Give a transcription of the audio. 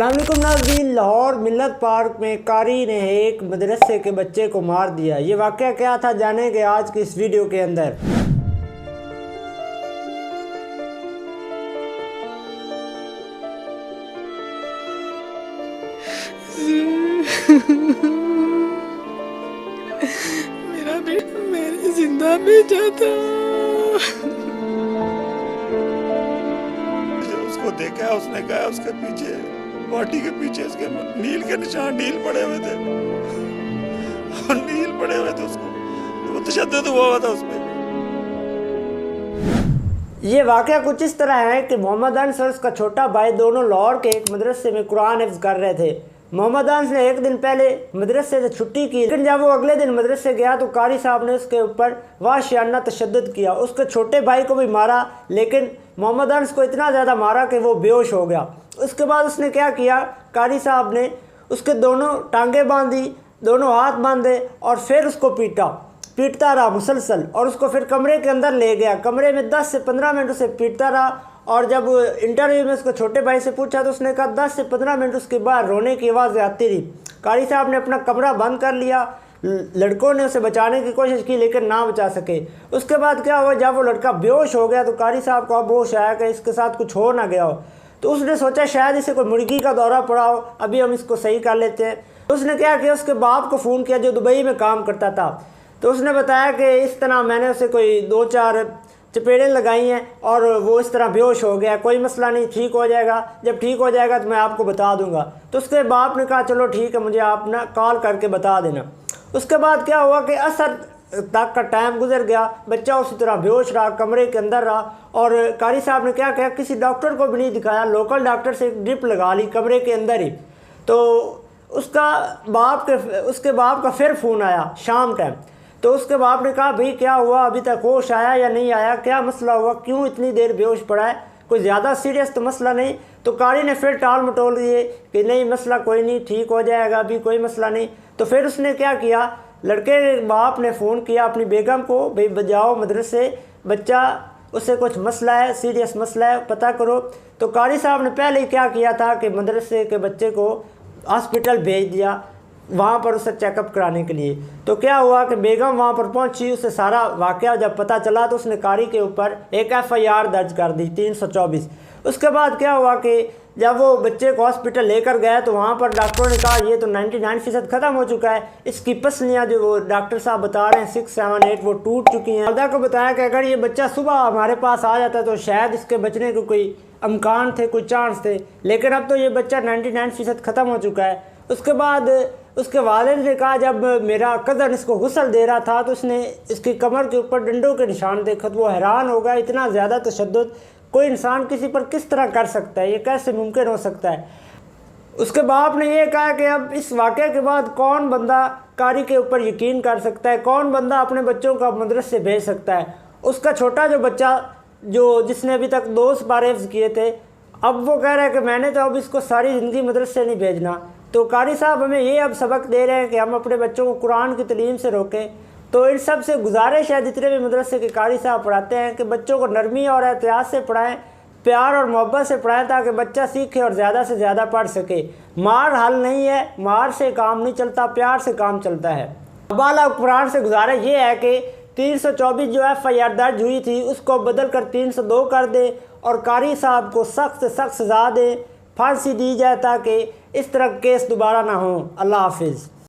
अस्सलामुअलैकुम नाज़रीन, लाहौर मिल्लत पार्क में कारी ने एक मदरसे के बच्चे को मार दिया। ये वाक़या क्या था जानेंगे आज की इस वीडियो के अंदर। मेरा बेटा मैंने जिंदा भेजा था। उसको देखा, उसने कहा उसके पीछे बॉडी के पीछे उसके नील के निशान, नील पड़े हुए थे और नील पड़े हुए थे उसको, तो वो तशद्दुद हुआ था उसमें। ये वाक़या कुछ इस तरह है कि मोहम्मद अनस और उसका छोटा भाई दोनों लाहौर के एक मदरसे में कुरान हिफ्ज़ कर रहे थे। मोहम्मद अनस ने एक दिन पहले मदरसे से छुट्टी की, लेकिन जब वो अगले दिन मदरसे गया तो कारी साहब ने उसके ऊपर वाहियाना तशद्दुद किया। उसके छोटे भाई को भी मारा, लेकिन मोहम्मद अनस को इतना ज़्यादा मारा कि वो बेहोश हो गया। उसके बाद उसने क्या किया, कारी साहब ने उसके दोनों टांगें बांधी, दोनों हाथ बांधे और फिर उसको पीटता रहा मुसलसल, और उसको फिर कमरे के अंदर ले गया। कमरे में 10 से 15 मिनट उसे पीटता रहा, और जब इंटरव्यू में उसको छोटे भाई से पूछा तो उसने कहा 10 से 15 मिनट उसके बाद रोने की आवाज़ आती रही। कारी साहब ने अपना कमरा बंद कर लिया। लड़कों ने उसे बचाने की कोशिश की लेकिन ना बचा सके। उसके बाद क्या हुआ, जब वो लड़का बेहोश हो गया तो कारी साहब को अब होश आया कि इसके साथ कुछ हो ना गया हो। तो उसने सोचा शायद इसे कोई मुर्गी का दौरा पड़ा हो, अभी हम इसको सही कर लेते हैं। तो उसने क्या किया, उसके बाप को फ़ोन किया जो दुबई में काम करता था। तो उसने बताया कि इस तरह मैंने उसे कोई 2-4 चपेड़ें लगाई हैं और वो इस तरह बेहोश हो गया, कोई मसला नहीं, ठीक हो जाएगा, जब ठीक हो जाएगा तो मैं आपको बता दूंगा। तो उसके बाप ने कहा चलो ठीक है, मुझे आप ना कॉल करके बता देना। उसके बाद क्या हुआ कि असर तक का टाइम गुजर गया, बच्चा उसी तरह बेहोश रहा, कमरे के अंदर रहा। और कारी साहब ने क्या किया, किसी डॉक्टर को भी नहीं दिखाया, लोकल डॉक्टर से एक ड्रिप लगा ली कमरे के अंदर ही। तो उसके बाप का फिर फ़ोन आया शाम टाइम। तो उसके बाप ने कहा भाई क्या हुआ, अभी तक होश आया या नहीं आया, क्या मसला हुआ, क्यों इतनी देर बेहोश पड़ा है, कोई ज़्यादा सीरियस तो मसला नहीं। तो कारी ने फिर टाल मटोल दिए कि नहीं मसला कोई नहीं, ठीक हो जाएगा, अभी कोई मसला नहीं। तो फिर उसने क्या किया, लड़के के बाप ने फ़ोन किया अपनी बेगम को, भाई बजाओ मदरसे, बच्चा उससे कुछ मसला है, सीरियस मसला है, पता करो। तो कारी साहब ने पहले ही क्या किया था कि मदरसे के बच्चे को हॉस्पिटल भेज दिया वहाँ पर उसे चेकअप कराने के लिए। तो क्या हुआ कि बेगम वहाँ पर पहुँची, उसे सारा वाक़या जब पता चला तो उसने कारी के ऊपर एक FIR दर्ज कर दी 324। उसके बाद क्या हुआ कि जब वो बच्चे को हॉस्पिटल लेकर गए तो वहाँ पर डॉक्टरों ने कहा ये तो 99% ख़त्म हो चुका है, इसकी पसलियाँ जो वो डॉक्टर साहब बता रहे हैं 6, 7, 8 वो टूट चुकी हैं। वालदा को बताया कि अगर ये बच्चा सुबह हमारे पास आ जाता तो शायद इसके बचने को कोई इम्कान थे, कोई चांस थे, लेकिन अब तो ये बच्चा 99% ख़त्म हो चुका है। उसके बाद उसके वालिद ने कहा जब मेरा कज़न इसको गुस्ल दे रहा था तो उसने इसकी कमर के ऊपर डंडों के निशान देखे तो वो हैरान हो गया, इतना ज़्यादा तशद्दुद कोई इंसान किसी पर किस तरह कर सकता है, ये कैसे मुमकिन हो सकता है। उसके बाप ने ये कहा कि अब इस वाक़े के बाद कौन बंदा कारी के ऊपर यकीन कर सकता है, कौन बंदा अपने बच्चों को मदरसे भेज सकता है। उसका छोटा जो बच्चा जिसने अभी तक 2 बार हिफ्ज़ किए थे, अब वो कह रहा है कि मैंने तो अब इसको सारी ज़िंदगी मदरसे नहीं भेजना। तो कारी साहब हमें ये अब सबक दे रहे हैं कि हम अपने बच्चों को कुरान की तालीम से रोकें। तो इन सब से गुजारिश है जितने भी मदरसे के कारी साहब पढ़ाते हैं कि बच्चों को नरमी और एहतियात से पढ़ाएं, प्यार और मोहब्बत से पढ़ाएं ताकि बच्चा सीखे और ज़्यादा से ज़्यादा पढ़ सके। मार हल नहीं है, मार से काम नहीं चलता, प्यार से काम चलता है। बाला कुरान से गुजारिश ये है कि 324 जो FIR दर्ज हुई थी उसको बदल कर 302 कर दे और कारी साहब को सख्त से सख्त सज़ा दे, फांसी दी जाए ताकि इस तरह केस दोबारा ना हो। अल्लाह हाफिज़।